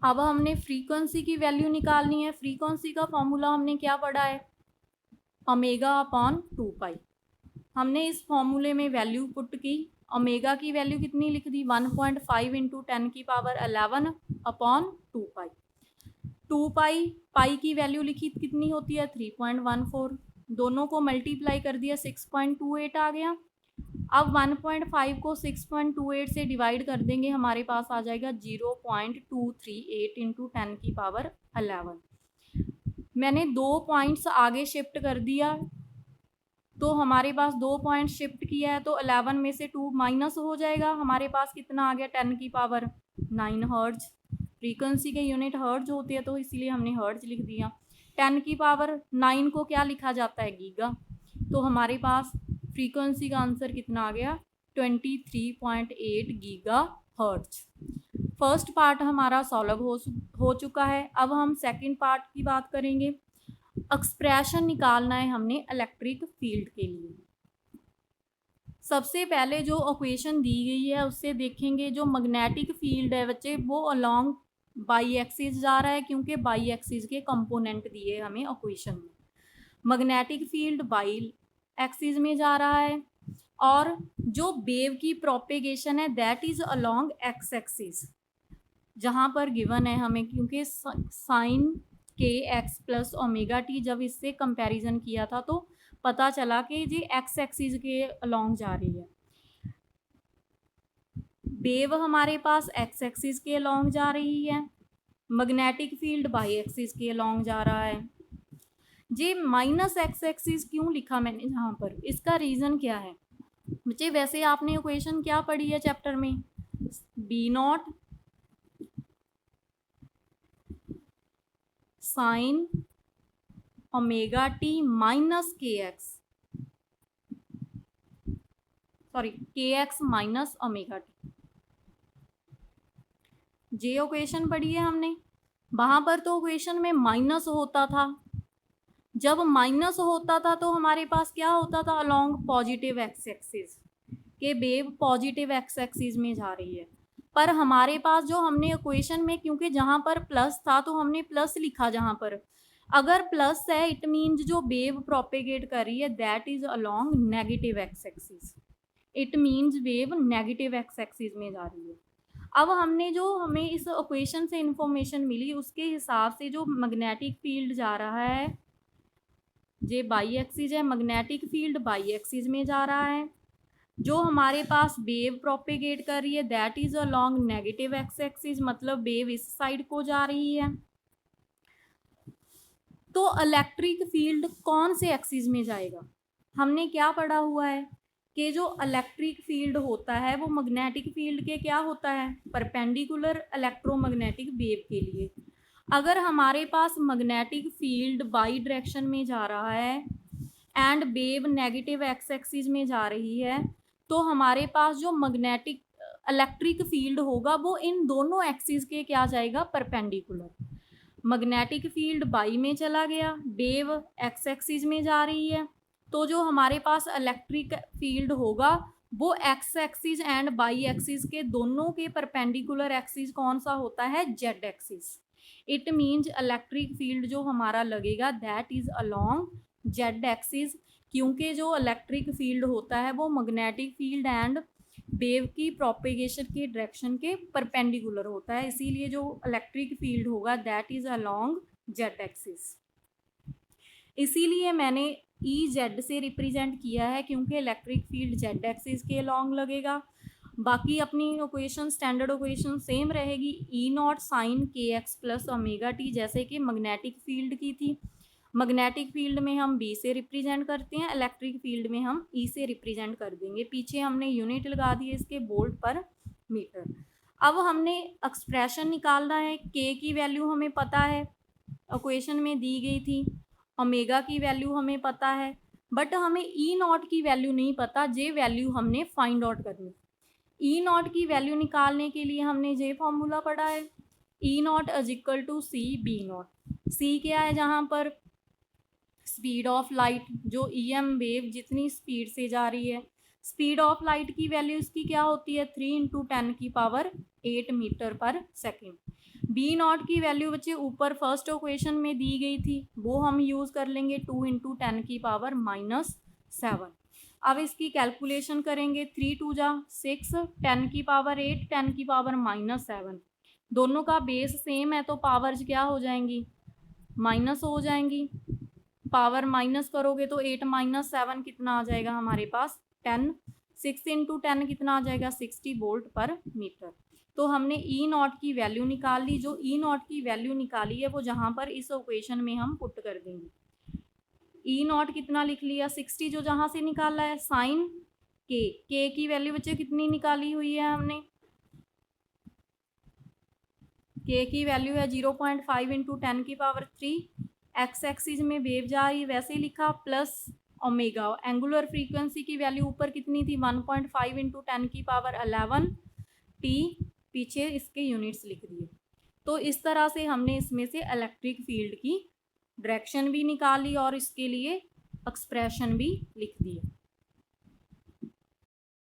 अब हमने फ्रीक्वेंसी की वैल्यू निकालनी है। फ्रीक्वेंसी का फॉर्मूला हमने क्या पढ़ा है, ओमेगा अपॉन 2 पाई। हमने इस फॉर्मूले में वैल्यू पुट की। ओमेगा की वैल्यू कितनी लिख दी, 1.5 इंटू 10⁻11 अपॉन 2 पाई। 2 पाई, पाई की वैल्यू लिखी कितनी होती है 3.14, दोनों को मल्टीप्लाई कर दिया 6.28 आ गया। अब 1.5 को 6.28 से डिवाइड कर देंगे, हमारे पास आ जाएगा 0.238 इंटू 10⁻11। मैंने 2 पॉइंट्स आगे शिफ्ट कर दिया, तो हमारे पास 2 पॉइंट शिफ्ट किया है तो 11 में से 2 माइनस हो जाएगा, हमारे पास कितना आ गया 10⁻9 हर्ट्ज। फ्रीक्वेंसी के यूनिट हर्ट्ज होती है तो इसलिए हमने हर्ट्ज लिख दिया। 10⁻9 को क्या लिखा जाता है, गीगा। तो हमारे पास फ्रीक्वेंसी का आंसर कितना आ गया 23.8 गीगा हर्ट्ज। फर्स्ट पार्ट हमारा सॉल्व हो चुका है। अब हम सेकंड पार्ट की बात करेंगे। एक्सप्रेशन निकालना है हमने इलेक्ट्रिक फील्ड के लिए। सबसे पहले जो इक्वेशन दी गई है उससे देखेंगे, जो मैग्नेटिक फील्ड है बच्चे वो अलोंग बाई एक्सिस जा रहा है, क्योंकि बाई एक्सिस के कंपोनेंट दिए हमें इक्वेशन में। मैग्नेटिक फील्ड बाई एक्सिस में जा रहा है, और जो वेव की प्रोपेगेशन है that is along x axis, जहां पर गिवन है हमें, क्योंकि साइन के एक्स प्लस ओमेगा टी जब इससे कंपैरिजन किया था तो पता चला कि जी एक्स एक्सिस के अलोंग जा रही है। वेव हमारे पास एक्स एक्सिस के अलोंग जा रही है, मैग्नेटिक फील्ड बाई एक्सिस के अलोंग जा रहा है। जी माइनस एक्स एक्सिस क्यों लिखा मैंने यहाँ पर, इसका रीजन क्या है बच्चे। वैसे आपने इक्वेशन क्या पढ़ी है चैप्टर में, B naught sine omega T minus K X, sorry K X minus omega T, J equation पढ़ी है हमने। वहां पर तो इक्वेशन में माइनस होता था, जब माइनस होता था तो हमारे पास क्या होता था, अलोंग पॉजिटिव एक्स एक्सिस के वेव पॉजिटिव एक्स एक्सिस में जा रही है। पर हमारे पास जो हमने इक्वेशन में, क्योंकि जहां पर प्लस था तो हमने प्लस लिखा, जहां पर अगर प्लस है इट मीन्स जो वेव प्रोपेगेट कर रही है that is along negative x axis, it means wave negative x axis में जा रही है। अब हमने जो हमें इस इक्वेशन से इंफॉर्मेशन मिली उसके हिसाब से जो मैग्नेटिक फील्ड जा रहा है, जे बाई एक्सिस है, मैग्नेटिक फील्ड बाई एक्सिस में जा रहा है। जो हमारे पास वेव प्रोपेगेट कर रही है that is along negative x axis, मतलब वेव इस साइड को जा रही है। तो इलेक्ट्रिक फील्ड कौन से एक्सिस में जाएगा, हमने क्या पढ़ा हुआ है कि जो इलेक्ट्रिक फील्ड होता है वो मैग्नेटिक फील्ड के क्या होता है, परपेंडिकुलर इलेक्ट्रोमैग्नेटिक वेव के लिए। अगर हमारे पास मैग्नेटिक फील्ड बाई डायरेक्शन में जा रहा है and wave negative x axis में जा रही है, तो हमारे पास जो मैग्नेटिक इलेक्ट्रिक फील्ड होगा वो इन दोनों एक्सिस के क्या जाएगा, परपेंडिकुलर। मैग्नेटिक फील्ड बाई में चला गया, वेव एक्स एक्सिस में जा रही है, तो जो हमारे पास इलेक्ट्रिक फील्ड होगा वो x axis and by axis के दोनों के परपेंडिकुलर एक्सिस कौन सा होता है, Z axis. It means electric field जो हमारा लगेगा that is along Z axis, क्योंकि जो इलेक्ट्रिक फील्ड होता है वो मैग्नेटिक फील्ड एंड वेव की प्रोपेगेशन की डायरेक्शन के परपेंडिकुलर होता है, इसीलिए जो इलेक्ट्रिक फील्ड होगा that is along Z axis. इसीलिए मैंने ई जेड से रिप्रेजेंट किया है, क्योंकि इलेक्ट्रिक फील्ड जेड एक्सिस के अलोंग लगेगा। बाकी अपनी इक्वेशन स्टैंडर्ड इक्वेशन सेम रहेगी, ई नॉट साइन के एक्स प्लस ओमेगा टी, जैसे कि मैग्नेटिक फील्ड की थी। मैग्नेटिक फील्ड में हम बी से रिप्रेजेंट करते हैं, इलेक्ट्रिक फील्ड में हम ई से रिप्रेजेंट कर देंगे। पीछे हमने यूनिट लगा दी है इसके, वोल्ट पर मीटर। अब हमने एक्सप्रेशन निकालना है, के की वैल्यू हमें पता है, इक्वेशन में दी गई थी। ओमेगा की वैल्यू हमें पता है, बट हमें ई नॉट की वैल्यू नहीं पता, जे वैल्यू हमने फाइंड आउट करनी। ई नॉट की वैल्यू निकालने के लिए हमने जे फॉर्मूला पढ़ा है, E not is equal to C B not. C क्या है, जहाँ पर स्पीड ऑफ लाइट, जो ईएम वेव जितनी स्पीड से जा रही है, स्पीड ऑफ लाइट की वैल्यू इसकी क्या होती है 3 × 10⁸ मीटर पर सेकेंड। बी नॉट की वैल्यू बच्चे ऊपर फर्स्ट इक्वेशन में दी गई थी, वो हम यूज़ कर लेंगे 2 इंटू 10 की पावर -7। अब इसकी कैलकुलेशन करेंगे, 3 2 जा 6, 10 की पावर 8, 10 की पावर -7। दोनों का बेस सेम है तो पावर्स क्या हो जाएंगी, माइनस हो जाएंगी। पावर माइनस करोगे तो 8 - 7 कितना आ जाएगा हमारे पास 10। 6 इंटू 10 कितना आ जाएगा 60 वोल्ट पर मीटर। तो हमने ई नॉट की वैल्यू निकाल ली। जो ई नॉट की वैल्यू निकाली है वो जहाँ पर इस इक्वेशन में हम पुट कर देंगे। ई नॉट कितना लिख लिया 60, जो जहाँ से निकाला है साइन के की वैल्यू बच्चे कितनी निकाली हुई है हमने, के की वैल्यू है 0.5 इंटू 10 की पावर 3। एक्स एक्सिस में वेव जा रही वैसे ही लिखा प्लस ओमेगा। एंगुलर फ्रीक्वेंसी की वैल्यू ऊपर कितनी थी 1.5 इंटू 10 की पावर 11 टी, पीछे इसके यूनिट्स लिख दिए। तो इस तरह से हमने इसमें से इलेक्ट्रिक फील्ड की डायरेक्शन भी निकाली और इसके लिए एक्सप्रेशन भी लिख